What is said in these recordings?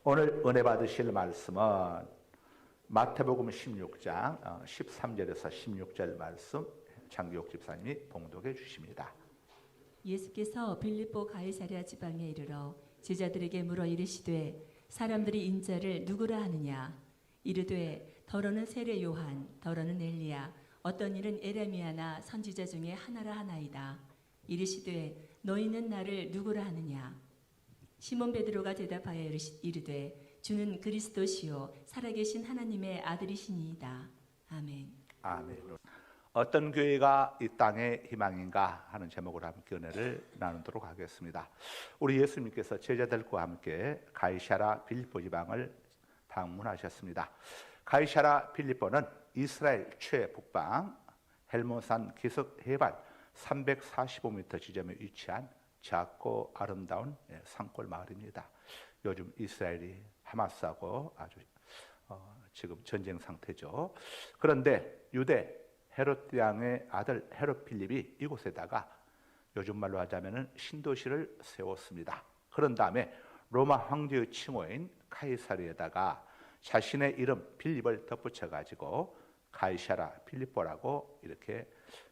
오늘 은혜 받으실 말씀은 마태복음 16장 13절에서 16절 말씀 장기옥 집사님이 봉독해 주십니다. 예수께서 빌립보 가이사랴 지방에 이르러 제자들에게 물어 이르시되 사람들이 인자를 누구라 하느냐 이르되 더러는 세례 요한 더러는 엘리야 어떤 이는 에레미야나 선지자 중에 하나라 하나이다. 이르시되 너희는 나를 누구라 하느냐 시몬 베드로가 대답하여 이르되 주는 그리스도시요 살아계신 하나님의 아들이시니이다. 아멘. 아멘. 어떤 교회가 이 땅의 희망인가 하는 제목으로 함께 은혜를 나누도록 하겠습니다. 우리 예수님께서 제자들과 함께 가이사랴 빌립보 지방을 방문하셨습니다. 가이사랴 빌립보는 이스라엘 최북방 헬몬산 기슭 해발 345m 지점에 위치한 작고 아름다운 산골 마을입니다. 요즘 이스라엘이 하마스하고 아주 지금 전쟁 상태죠. 그런데 유대 헤롯 왕의 아들 헤롯 필립이 이곳에다가 요즘 말로 하자면 신도시를 세웠습니다. 그런 다음에 로마 황제의 칭호인 카이사르에다가 자신의 이름 빌립을 덧붙여 가지고 가이사랴 빌립보라고 이렇게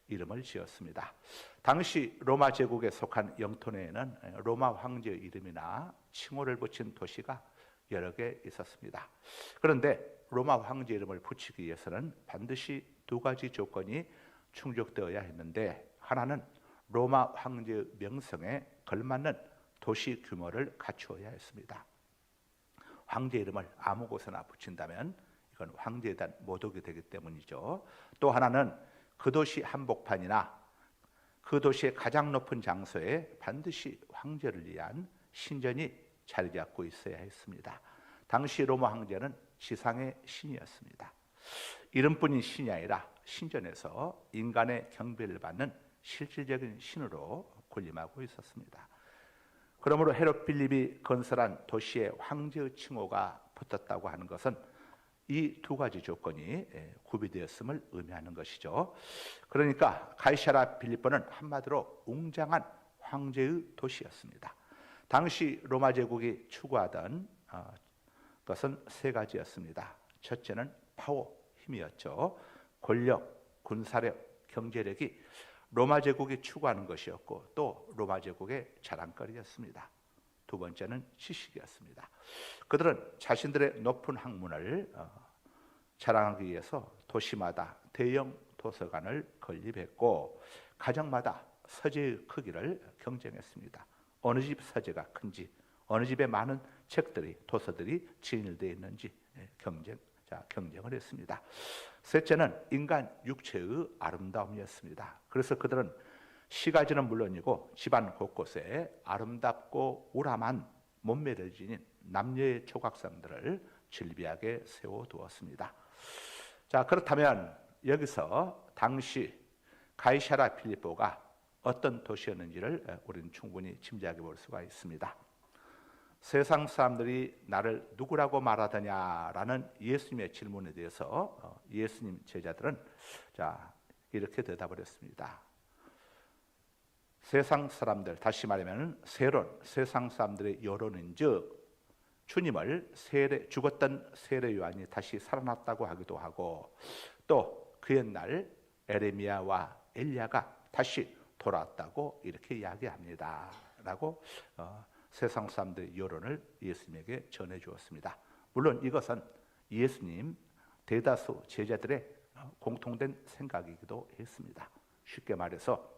이름을 지었습니다. 당시 로마 제국에 속한 영토 내에는 로마 황제의 이름이나 칭호를 붙인 도시가 여러 개 있었습니다. 그런데 로마 황제 이름을 붙이기 위해서는 반드시 두 가지 조건이 충족되어야 했는데, 하나는 로마 황제의 명성에 걸맞는 도시 규모를 갖추어야 했습니다. 황제 이름을 아무 곳에나 붙인다면 이건 황제에 대한 모독이 되기 때문이죠. 또 하나는 그 도시 한복판이나 그 도시의 가장 높은 장소에 반드시 황제를 위한 신전이 자리 잡고 있어야 했습니다. 당시 로마 황제는 지상의 신이었습니다. 이름뿐인 신이 아니라 신전에서 인간의 경배를 받는 실질적인 신으로 군림하고 있었습니다. 그러므로 헤롯 빌립이 건설한 도시에 황제의 칭호가 붙었다고 하는 것은 이 두 가지 조건이 구비되었음을 의미하는 것이죠. 그러니까 가이사랴 빌립보는 한마디로 웅장한 황제의 도시였습니다. 당시 로마 제국이 추구하던 것은 세 가지였습니다. 첫째는 파워, 힘이었죠. 권력, 군사력, 경제력이 로마 제국이 추구하는 것이었고 또 로마 제국의 자랑거리였습니다. 두 번째는 지식이었습니다. 그들은 자신들의 높은 학문을 자랑하기 위해서 도시마다 대형 도서관을 건립했고 가정마다 서재의 크기를 경쟁했습니다. 어느 집 서재가 큰지, 어느 집에 많은 책들이, 도서들이 진열되어 있는지 경쟁을 했습니다. 셋째는 인간 육체의 아름다움이었습니다. 그래서 그들은 시가지는 물론이고 집안 곳곳에 아름답고 우람한 몸매를 지닌 남녀의 조각상들을 즐비하게 세워두었습니다. 자, 그렇다면 여기서 당시 가이사랴 빌립보가 어떤 도시였는지를 우리는 충분히 짐작해 볼 수가 있습니다. 세상 사람들이 나를 누구라고 말하더냐라는 예수님의 질문에 대해서 예수님 제자들은 이렇게 대답을 했습니다. 세상 사람들, 다시 말하면 세상 사람들의 여론인즉 주님을 죽었던 세례 요한이 다시 살아났다고 하기도 하고 또 그 옛날 에레미야와 엘리야가 다시 돌아왔다고 이렇게 이야기합니다 라고 세상 사람들의 여론을 예수님에게 전해 주었습니다. 물론 이것은 예수님 대다수 제자들의 공통된 생각이기도 했습니다. 쉽게 말해서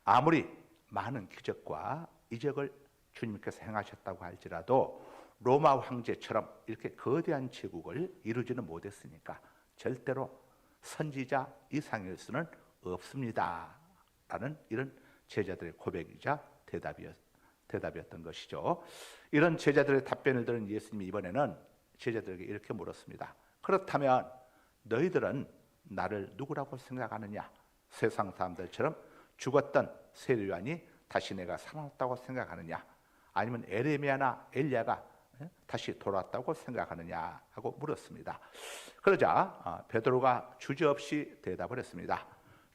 아무리 많은 기적과 이적을 주님께서 행하셨다고 할지라도 로마 황제처럼 이렇게 거대한 제국을 이루지는 못했으니까 절대로 선지자 이상일 수는 없습니다 라는 이런 제자들의 고백이자 대답이었던 것이죠. 이런 제자들의 답변을 들은 예수님이 이번에는 제자들에게 이렇게 물었습니다. 그렇다면 너희들은 나를 누구라고 생각하느냐? 세상 사람들처럼 죽었던 세례 요한이 다시 내가 살아났다고 생각하느냐? 아니면 에레미야나 엘리야가 다시 돌아왔다고 생각하느냐 하고 물었습니다. 그러자 베드로가 주저없이 대답을 했습니다.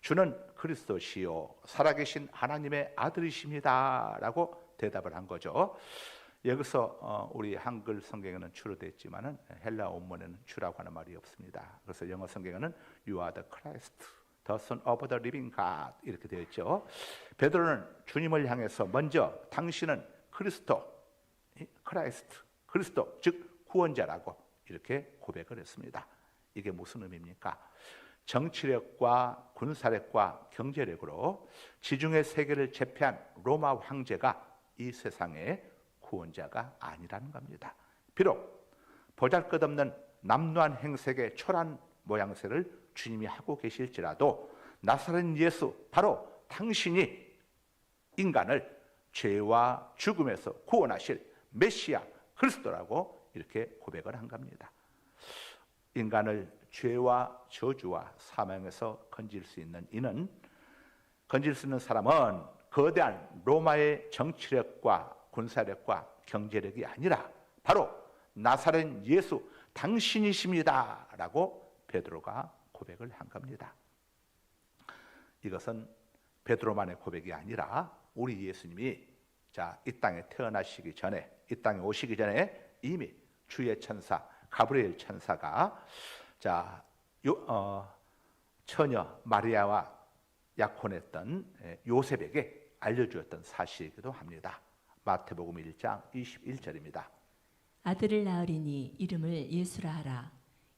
주는 그리스도시요 살아계신 하나님의 아들이십니다 라고 대답을 한 거죠. 여기서 우리 한글 성경에는 주로 되어 있지만은 헬라 원문에는 주라고 하는 말이 없습니다. 그래서 영어 성경에는 You are the Christ, the Son of the Living God 이렇게 되어 있죠. 베드로는 주님을 향해서 먼저 당신은 그리스도, 크라이스트, 그리스도 즉 구원자라고 이렇게 고백을 했습니다. 이게 무슨 의미입니까? 정치력과 군사력과 경제력으로 지중해 세계를 제패한 로마 황제가 이 세상의 구원자가 아니라는 겁니다. 비록 보잘것없는 남루한 행색의 초라한 모양새를 주님이 하고 계실지라도 나사렛 예수 바로 당신이 인간을 죄와 죽음에서 구원하실 메시아 그리스도라고 이렇게 고백을 한 겁니다. 인간을 죄와 저주와 사망에서 건질 수 있는 건질 수 있는 사람은 거대한 로마의 정치력과 군사력과 경제력이 아니라 바로 나사렛 예수 당신이십니다 라고 베드로가 고백을 한 겁니다. 이것은 베드로만의 고백이 아니라 우리 예수님이 이 땅에 태어나시기 전에, 이 땅에 오시기 전에 이미 주의 천사 가브리엘 천사가 처녀 마리아와 약혼했던 요셉에게 알려주었던 사실이기도 합니다. 마태복음 1장 21절입니다. 아들을 낳으리니 이름을 예수라 하라.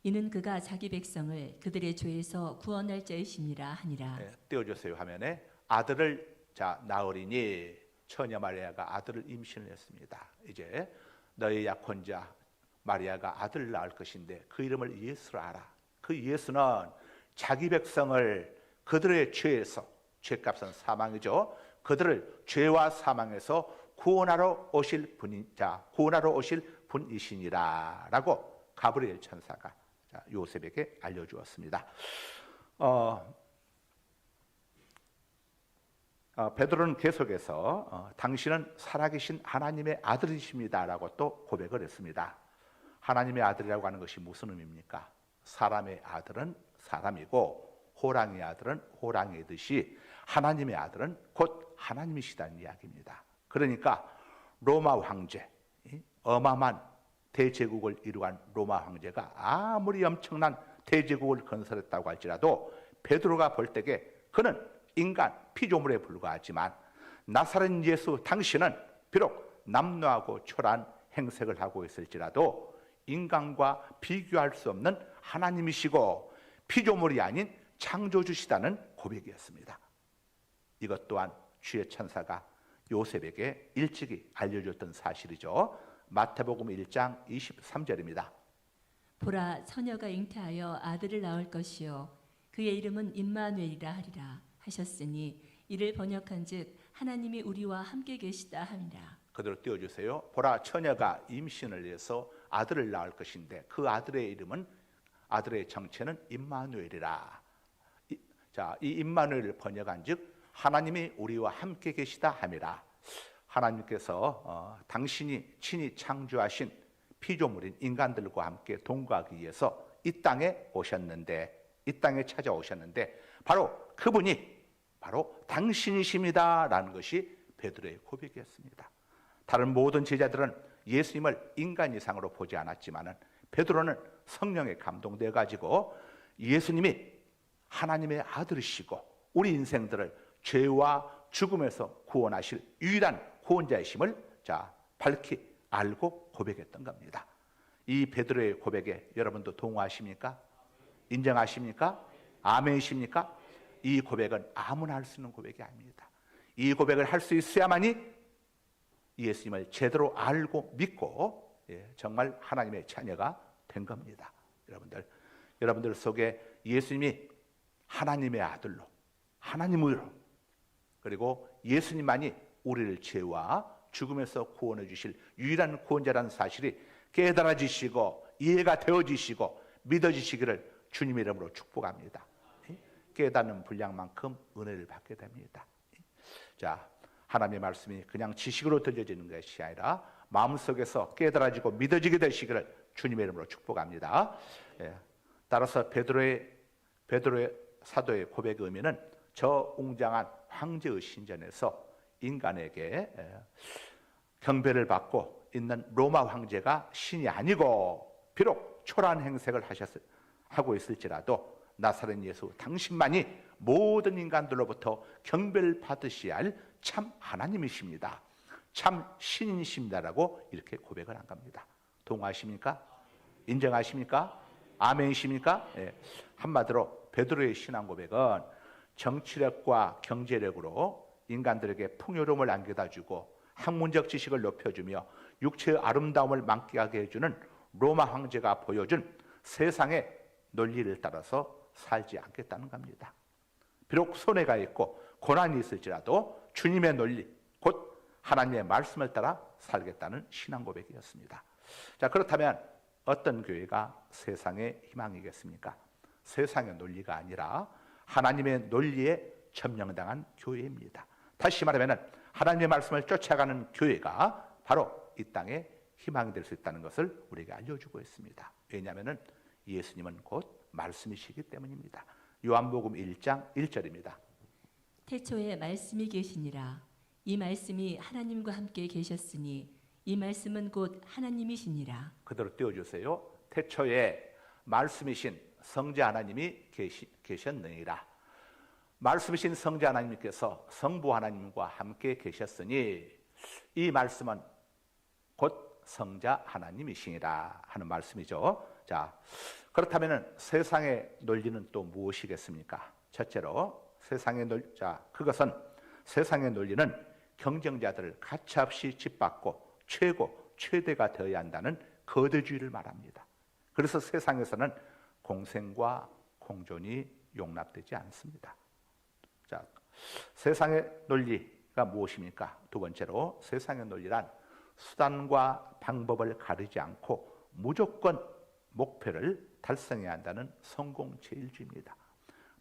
이는 그가 자기 백성을 그들의 죄에서 구원할 자이심이라 하니라. 띄워주세요. 화면에 아들을 낳으리니 처녀 마리아가 아들을 임신을 했습니다. 이제 너희 약혼자 마리아가 아들을 낳을 것인데 그 이름을 예수라 하라. 그 예수는 자기 백성을 그들의 죄에서, 죄값은 사망이죠. 그들을 죄와 사망에서 구원하러 오실 분이시니라라고 가브리엘 천사가 요셉에게 알려주었습니다. 베드로는 계속해서 당신은 살아계신 하나님의 아들이십니다라고 또 고백을 했습니다. 하나님의 아들이라고 하는 것이 무슨 의미입니까? 사람의 아들은 사람이고 호랑이의 아들은 호랑이듯이 하나님의 아들은 곧 하나님이시다는 이야기입니다. 그러니까 로마 황제, 어마어마한 대제국을 이루한 로마 황제가 아무리 엄청난 대제국을 건설했다고 할지라도 베드로가 볼 때에 그는 인간 피조물에 불과하지만 나사렛 예수 당신은 비록 남루하고 초라한 행색을 하고 있을지라도 인간과 비교할 수 없는 하나님이시고 피조물이 아닌 창조주시다는 고백이었습니다. 이것 또한 주의 천사가 요셉에게 일찍이 알려줬던 사실이죠. 마태복음 1장 23절입니다. 보라, 처녀가 잉태하여 아들을 낳을 것이요 그의 이름은 임마누엘이라 하리라 하셨으니 이를 번역한즉 하나님이 우리와 함께 계시다 함이라. 그대로 띄워주세요. 보라, 처녀가 임신을 해서 아들을 낳을 것인데 그 아들의 이름은, 아들의 정체는 임마누엘이라. 이 임마누엘을 번역한즉 하나님이 우리와 함께 계시다 함이라. 하나님께서 당신이 친히 창조하신 피조물인 인간들과 함께 동거하기 위해서 이 땅에 오셨는데, 이 땅에 찾아오셨는데 바로 그분이 바로 당신이십니다라는 것이 베드로의 고백이었습니다. 다른 모든 제자들은 예수님을 인간 이상으로 보지 않았지만은 베드로는 성령에 감동되어 가지고 예수님이 하나님의 아들이시고 우리 인생들을 죄와 죽음에서 구원하실 유일한 구원자이심을 밝히 알고 고백했던 겁니다. 이 베드로의 고백에 여러분도 동의하십니까? 인정하십니까? 아멘이십니까? 이 고백은 아무나 할 수 있는 고백이 아닙니다. 이 고백을 할 수 있어야만이 예수님을 제대로 알고 믿고 정말 하나님의 자녀가 된 겁니다. 여러분들 속에 예수님이 하나님의 아들로, 하나님으로, 그리고 예수님만이 우리를 죄와 죽음에서 구원해 주실 유일한 구원자라는 사실이 깨달아지시고 이해가 되어지시고 믿어지시기를 주님의 이름으로 축복합니다. 깨닫는 분량만큼 은혜를 받게 됩니다. 하나님의 말씀이 그냥 지식으로 들려지는 것이 아니라 마음속에서 깨달아지고 믿어지게 되시기를 주님의 이름으로 축복합니다. 따라서 베드로의 사도의 고백의 의미는 저 웅장한 황제의 신전에서 인간에게 경배를 받고 있는 로마 황제가 신이 아니고 비록 초라한 행색을 하고 있을지라도 나사렛 예수 당신만이 모든 인간들로부터 경배받으셔야 할 참 하나님이십니다. 참 신이십니다라고 이렇게 고백을 한 겁니다. 동의하십니까? 인정하십니까? 아멘이십니까? 예. 한마디로 베드로의 신앙 고백은 정치력과 경제력으로 인간들에게 풍요로움을 안겨다주고 학문적 지식을 높여주며 육체의 아름다움을 만끽하게 해주는 로마 황제가 보여준 세상의 논리를 따라서 살지 않겠다는 겁니다. 비록 손해가 있고 고난이 있을지라도 주님의 논리, 곧 하나님의 말씀을 따라 살겠다는 신앙 고백이었습니다. 자, 그렇다면 어떤 교회가 세상의 희망이겠습니까? 세상의 논리가 아니라 하나님의 논리에 점령당한 교회입니다. 다시 말하면 하나님의 말씀을 쫓아가는 교회가 바로 이 땅에 희망이 될 수 있다는 것을 우리에게 알려주고 있습니다. 왜냐하면 예수님은 곧 말씀이시기 때문입니다. 요한복음 1장 1절입니다. 태초에 말씀이 계시니라. 이 말씀이 하나님과 함께 계셨으니 이 말씀은 곧 하나님이시니라. 그대로 띄워주세요. 태초에 말씀이신 성자 하나님이 계셨느니라. 말씀이신 성자 하나님께서 성부 하나님과 함께 계셨으니 이 말씀은 곧 성자 하나님이시니라 하는 말씀이죠. 자, 그렇다면 세상의 논리는 또 무엇이겠습니까? 첫째로 세상의 논리, 그것은 세상의 논리는 경쟁자들을 가차없이 짓밟고 최대가 되어야 한다는 거대주의를 말합니다. 그래서 세상에서는 공생과 공존이 용납되지 않습니다. 자, 세상의 논리가 무엇입니까? 두 번째로 세상의 논리란 수단과 방법을 가리지 않고 무조건 목표를 달성해야 한다는 성공제일주의입니다.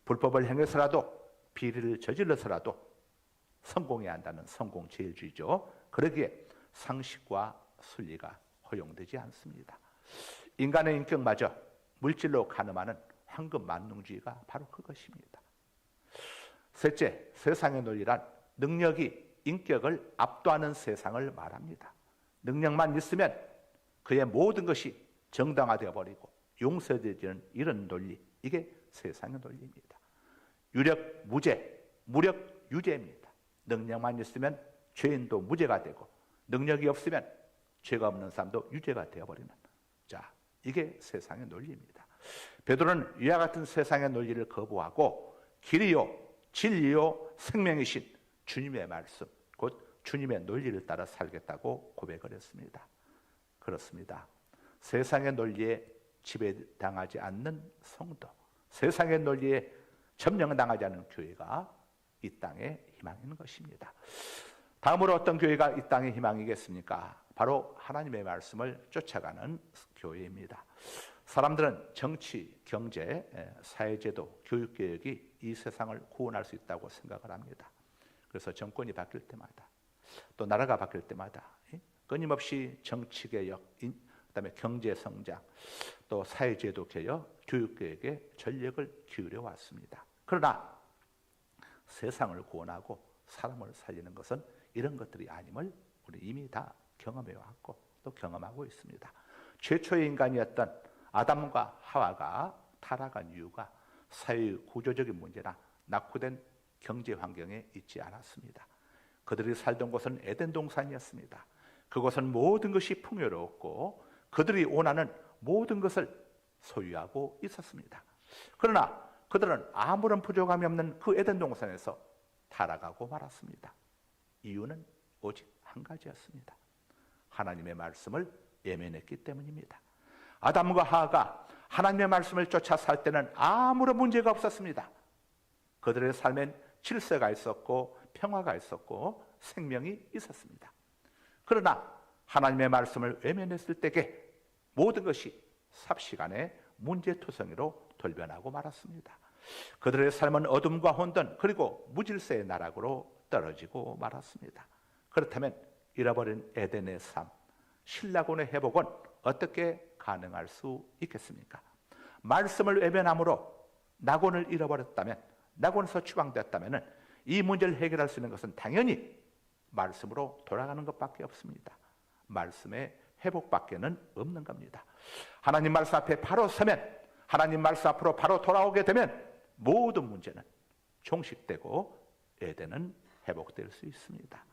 불법을 행해서라도 비리를 저질러서라도 성공해야 한다는 성공제일주의죠. 그러기에 상식과 순리가 허용되지 않습니다. 인간의 인격마저 물질로 가늠하는 황금 만능주의가 바로 그것입니다. 셋째, 세상의 논리란 능력이 인격을 압도하는 세상을 말합니다. 능력만 있으면 그의 모든 것이 정당화되어 버리고 용서되는 이런 논리, 이게 세상의 논리입니다. 유력 무죄, 무력 유죄입니다. 능력만 있으면 죄인도 무죄가 되고 능력이 없으면 죄가 없는 사람도 유죄가 되어버리는, 자, 이게 세상의 논리입니다. 베드로는 이와 같은 세상의 논리를 거부하고 길이요 진리요 생명이신 주님의 말씀, 곧 주님의 논리를 따라 살겠다고 고백을 했습니다. 그렇습니다. 세상의 논리에 지배당하지 않는 성도, 세상의 논리에 점령당하지 않는 교회가 이 땅에 희망이 있는 것입니다. 다음으로 어떤 교회가 이 땅의 희망이겠습니까? 바로 하나님의 말씀을 쫓아가는 교회입니다. 사람들은 정치, 경제, 사회제도, 교육개혁이 이 세상을 구원할 수 있다고 생각을 합니다. 그래서 정권이 바뀔 때마다 또 나라가 바뀔 때마다 끊임없이 정치개혁, 그다음에 경제성장, 또 사회제도 개혁, 교육개혁에 전력을 기울여 왔습니다. 그러나 세상을 구원하고 사람을 살리는 것은 이런 것들이 아님을 우리 이미 다 경험해 왔고 또 경험하고 있습니다. 최초의 인간이었던 아담과 하와가 타락한 이유가 사회 구조적인 문제나 낙후된 경제 환경에 있지 않았습니다. 그들이 살던 곳은 에덴 동산이었습니다. 그곳은 모든 것이 풍요로웠고 그들이 원하는 모든 것을 소유하고 있었습니다. 그러나 그들은 아무런 부족함이 없는 그 에덴 동산에서 타락하고 말았습니다. 이유는 오직 한 가지였습니다. 하나님의 말씀을 외면했기 때문입니다. 아담과 하와가 하나님의 말씀을 쫓아 살 때는 아무런 문제가 없었습니다. 그들의 삶엔 질서가 있었고 평화가 있었고 생명이 있었습니다. 그러나 하나님의 말씀을 외면했을 때에 모든 것이 삽시간에 문제투성이로 돌변하고 말았습니다. 그들의 삶은 어둠과 혼돈 그리고 무질서의 나락으로 떨어지고 말았습니다. 그렇다면 잃어버린 에덴의 삶, 신라곤의 회복은 어떻게 가능할 수 있겠습니까? 말씀을 외면함으로 낙원을 잃어버렸다면, 낙원에서 추방됐다면 이 문제를 해결할 수 있는 것은 당연히 말씀으로 돌아가는 것밖에 없습니다. 말씀의 회복밖에는 없는 겁니다. 하나님 말씀 앞에 바로 서면, 하나님 말씀 앞으로 바로 돌아오게 되면 모든 문제는 종식되고 에덴은 회복될 수 있습니다.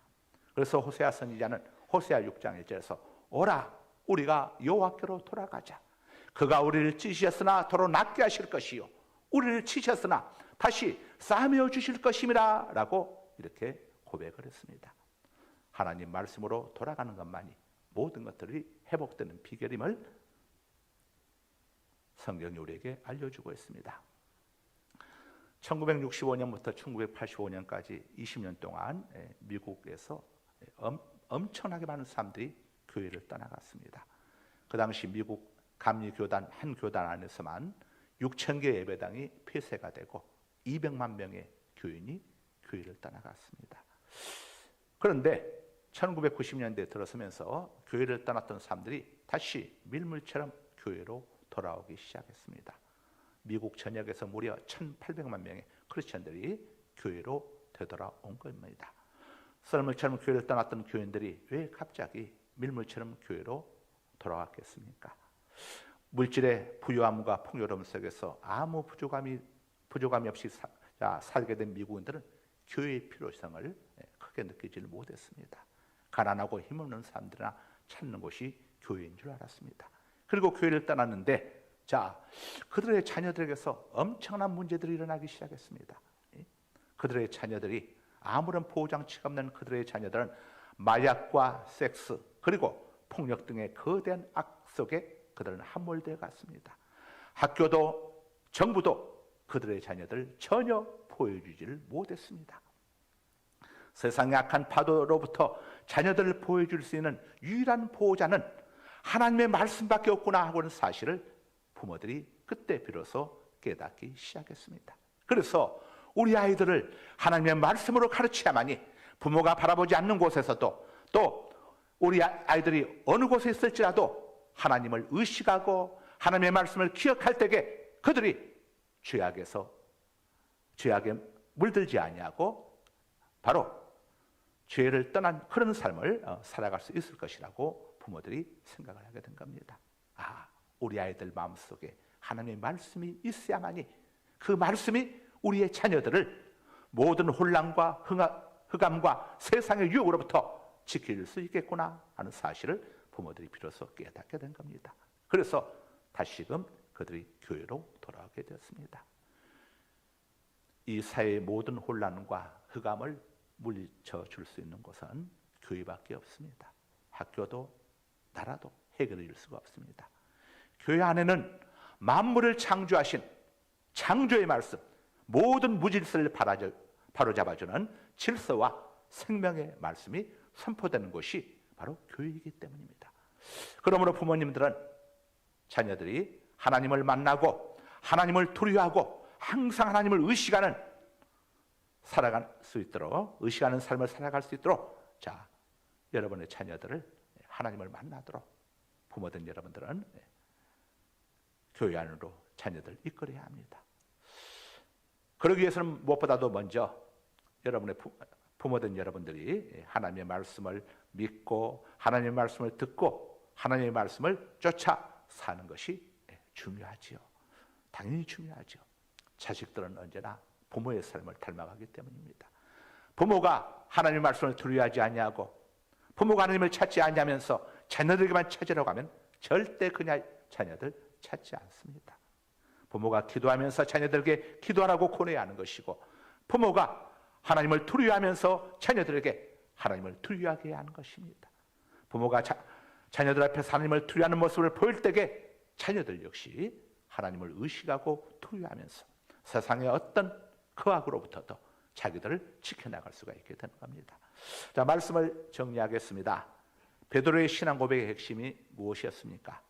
그래서 호세아 선지자는 호세아 6장 1절에서 오라 우리가 여호와께로 돌아가자. 그가 우리를 찢으셨으나 도로 낫게 하실 것이요 우리를 치셨으나 다시 싸매어 주실 것임이라 라고 이렇게 고백을 했습니다. 하나님 말씀으로 돌아가는 것만이 모든 것들이 회복되는 비결임을 성경이 우리에게 알려주고 있습니다. 1965년부터 1985년까지 20년 동안 미국에서 엄청나게 많은 사람들이 교회를 떠나갔습니다. 그 당시 미국 감리교단 한 교단 안에서만 6,000개 예배당이 폐쇄가 되고 200만 명의 교인이 교회를 떠나갔습니다. 그런데 1990년대에 들어서면서 교회를 떠났던 사람들이 다시 밀물처럼 교회로 돌아오기 시작했습니다. 미국 전역에서 무려 1,800만 명의 크리스천들이 교회로 되돌아온 겁니다. 썰물처럼 교회를 떠났던 교인들이 왜 갑자기 밀물처럼 교회로 돌아왔겠습니까? 물질의 부유함과 풍요로움 속에서 아무 부족함이 없이 살게 된 미국인들은 교회의 필요성을 크게 느끼지 못했습니다. 가난하고 힘없는 사람들이나 찾는 곳이 교회인 줄 알았습니다. 그리고 교회를 떠났는데 그들의 자녀들에게서 엄청난 문제들이 일어나기 시작했습니다. 그들의 자녀들이 아무런 보호장치가 없는 그들의 자녀들은 마약과 섹스 그리고 폭력 등의 거대한 악 속에 그들은 함몰되어 갔습니다. 학교도 정부도 그들의 자녀들을 전혀 보호해주지를 못했습니다. 세상의 악한 파도로부터 자녀들을 보호해줄 수 있는 유일한 보호자는 하나님의 말씀밖에 없구나 하고는 사실을 부모들이 그때 비로소 깨닫기 시작했습니다. 그래서 우리 아이들을 하나님의 말씀으로 가르쳐야만이 부모가 바라보지 않는 곳에서도 또 우리 아이들이 어느 곳에 있을지라도 하나님을 의식하고 하나님의 말씀을 기억할 때에 그들이 죄악에 물들지 아니하고 바로 죄를 떠난 그런 삶을 살아갈 수 있을 것이라고 부모들이 생각을 하게 된 겁니다. 우리 아이들 마음속에 하나님의 말씀이 있어야만이 그 말씀이 우리의 자녀들을 모든 혼란과 흑암과 세상의 유혹으로부터 지킬 수 있겠구나 하는 사실을 부모들이 비로소 깨닫게 된 겁니다. 그래서 다시금 그들이 교회로 돌아오게 되었습니다. 이 사회의 모든 혼란과 흑암을 물리쳐 줄 수 있는 곳은 교회밖에 없습니다. 학교도 나라도 해결해 줄 수가 없습니다. 교회 안에는 만물을 창조하신 창조의 말씀, 모든 무질서를 바로잡아주는 질서와 생명의 말씀이 선포되는 곳이 바로 교회이기 때문입니다. 그러므로 부모님들은 자녀들이 하나님을 만나고 하나님을 두려워하고 항상 하나님을 의식하는 살아갈 수 있도록 의식하는 삶을 살아갈 수 있도록 여러분의 자녀들을 하나님을 만나도록 부모된 여러분들은 교회 안으로 자녀들 이끌어야 합니다. 그러기 위해서는 무엇보다도 먼저 여러분의 부모된 여러분들이 하나님의 말씀을 믿고 하나님의 말씀을 듣고 하나님의 말씀을 쫓아 사는 것이 중요하지요. 당연히 중요하죠. 자식들은 언제나 부모의 삶을 닮아가기 때문입니다. 부모가 하나님의 말씀을 두려워하지 아니하고 부모가 하나님을 찾지 아니하면서 자녀들에게만 찾으려고 하면 절대 그냥 자녀들 찾지 않습니다. 부모가 기도하면서 자녀들에게 기도하라고 권해야 하는 것이고 부모가 하나님을 두려워하면서 자녀들에게 하나님을 두려워하게 해야 하는 것입니다. 부모가 자녀들 앞에서 하나님을 두려워하는 모습을 보일 때에 자녀들 역시 하나님을 의식하고 두려워하면서 세상의 어떤 거악으로부터도 자기들을 지켜나갈 수가 있게 되는 겁니다. 말씀을 정리하겠습니다. 베드로의 신앙 고백의 핵심이 무엇이었습니까?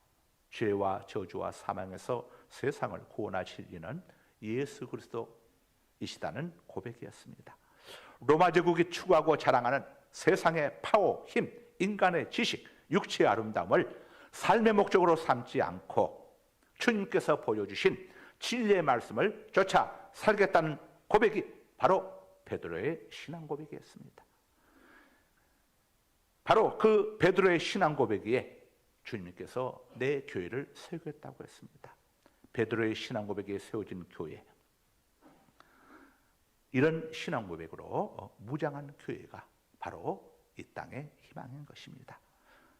죄와 저주와 사망에서 세상을 구원하실 이는 예수 그리스도이시다는 고백이었습니다. 로마 제국이 추구하고 자랑하는 세상의 파워, 힘, 인간의 지식, 육체의 아름다움을 삶의 목적으로 삼지 않고 주님께서 보여주신 진리의 말씀을 쫓아 살겠다는 고백이 바로 베드로의 신앙 고백이었습니다. 바로 그 베드로의 신앙 고백에 주님께서 내 교회를 세우겠다고 했습니다. 베드로의 신앙 고백에 세워진 교회, 이런 신앙 고백으로 무장한 교회가 바로 이 땅의 희망인 것입니다.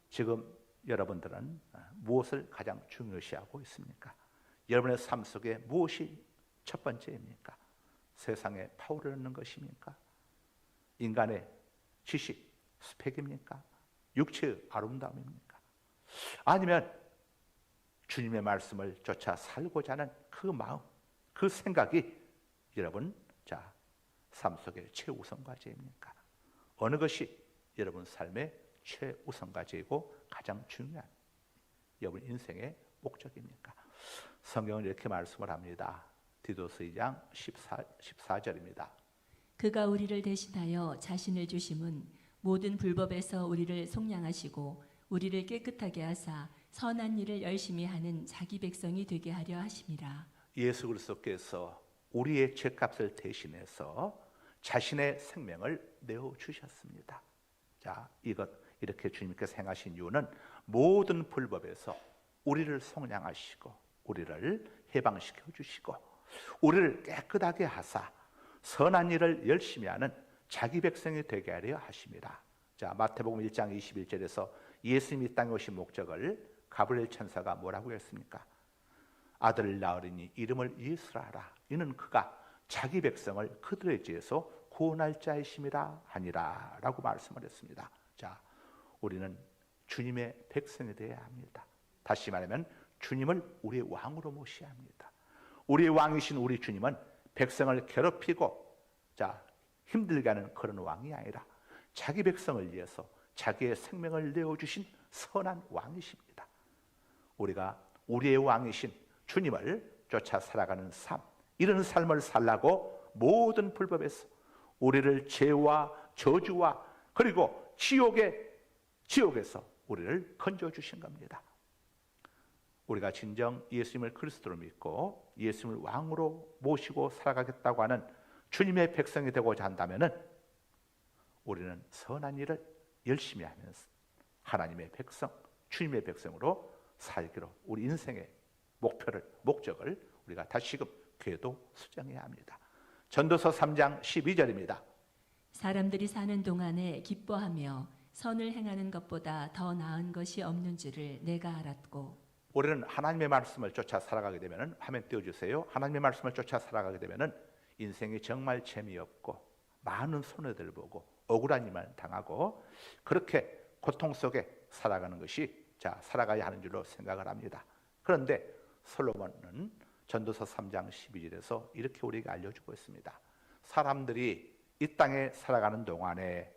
지금 여러분들은 무엇을 가장 중요시하고 있습니까? 여러분의 삶 속에 무엇이 첫 번째입니까? 세상에 파워를 얻는 것입니까? 인간의 지식, 스펙입니까? 육체의 아름다움입니까? 아니면 주님의 말씀을 쫓아 살고자 하는 그 마음, 그 생각이 여러분 삶 속의 최우선 과제입니까? 어느 것이 여러분 삶의 최우선 과제이고 가장 중요한 여러분 인생의 목적입니까? 성경은 이렇게 말씀을 합니다. 디도서 2장 14절입니다. 그가 우리를 대신하여 자신을 주심은 모든 불법에서 우리를 속량하시고 우리를 깨끗하게 하사 선한 일을 열심히 하는 자기 백성이 되게 하려 하심이라. 예수 그리스도께서 우리의 죄값을 대신해서 자신의 생명을 내어 주셨습니다. 자, 이렇게 주님께서 행하신 이유는 모든 불법에서 우리를 속량하시고 우리를 해방시켜 주시고 우리를 깨끗하게 하사 선한 일을 열심히 하는 자기 백성이 되게 하려 하심이라. 자, 마태복음 1장 21절에서 예수님이 땅에 오신 목적을 가브리엘 천사가 뭐라고 했습니까? 아들을 낳으리니 이름을 예수라 하라. 이는 그가 자기 백성을 그들의 죄에서 구원할 자이심이라 하니라 라고 말씀을 했습니다. 자, 우리는 주님의 백성이 되어야 합니다. 다시 말하면 주님을 우리의 왕으로 모셔야 합니다. 우리의 왕이신 우리 주님은 백성을 괴롭히고 힘들게 하는 그런 왕이 아니라 자기 백성을 위해서 자기의 생명을 내어주신 선한 왕이십니다. 우리가 우리의 왕이신 주님을 쫓아 살아가는 삶, 이런 삶을 살라고 모든 불법에서 우리를 죄와 저주와 그리고 지옥에서 우리를 건져주신 겁니다. 우리가 진정 예수님을 그리스도로 믿고 예수님을 왕으로 모시고 살아가겠다고 하는 주님의 백성이 되고자 한다면 우리는 선한 일을 열심히 하면서 하나님의 백성, 주님의 백성으로 살기로 우리 인생의 목적을 우리가 다시금 궤도 수정해야 합니다. 전도서 3장 12절입니다. 사람들이 사는 동안에 기뻐하며 선을 행하는 것보다 더 나은 것이 없는 줄을 내가 알았고. 우리는 하나님의 말씀을 쫓아 살아가게 되면, 화면 띄워주세요. 하나님의 말씀을 쫓아 살아가게 되면 인생이 정말 재미없고 많은 손해들 보고 억울한 일만 당하고 그렇게 고통 속에 살아가는 것이 살아가야 하는 줄로 생각을 합니다. 그런데 솔로몬은 전도서 3장 12절에서 이렇게 우리에게 알려주고 있습니다. 사람들이 이 땅에 살아가는 동안에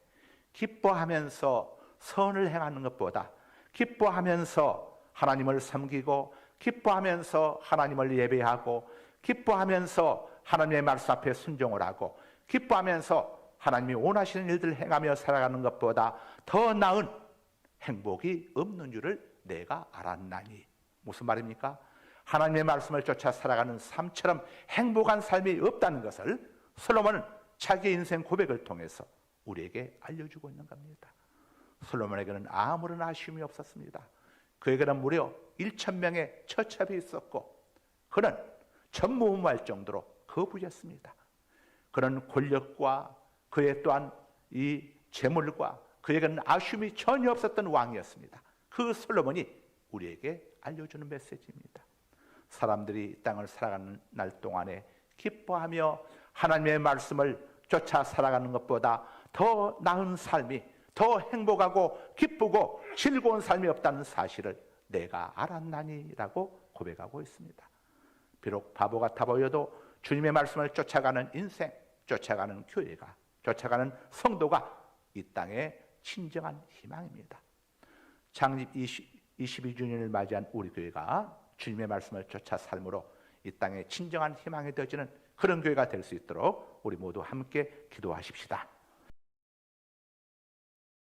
기뻐하면서 선을 행하는 것보다, 기뻐하면서 하나님을 섬기고, 기뻐하면서 하나님을 예배하고, 기뻐하면서 하나님의 말씀 앞에 순종을 하고, 기뻐하면서 하나님이 원하시는 일들을 행하며 살아가는 것보다 더 나은 행복이 없는 줄을 내가 알았나니. 무슨 말입니까? 하나님의 말씀을 쫓아 살아가는 삶처럼 행복한 삶이 없다는 것을 솔로몬은 자기의 인생 고백을 통해서 우리에게 알려주고 있는 겁니다. 솔로몬에게는 아무런 아쉬움이 없었습니다. 그에게는 무려 1,000명의 처첩이 있었고 그는 전무후무할 정도로 거부졌습니다. 그런 권력과 그의 또한 이 재물과 그에게는 아쉬움이 전혀 없었던 왕이었습니다. 그 솔로몬이 우리에게 알려주는 메시지입니다. 사람들이 이 땅을 살아가는 날 동안에 기뻐하며 하나님의 말씀을 쫓아 살아가는 것보다 더 나은 삶이, 더 행복하고 기쁘고 즐거운 삶이 없다는 사실을 내가 알았나니라고 고백하고 있습니다. 비록 바보 같아 보여도 주님의 말씀을 쫓아가는 인생, 쫓아가는 교회가, 쫓아가는 성도가 이 땅의 진정한 희망입니다. 창립 22주년을 맞이한 우리 교회가 주님의 말씀을 쫓아 삶으로 이 땅의 진정한 희망이 되어지는 그런 교회가 될 수 있도록 우리 모두 함께 기도하십시다.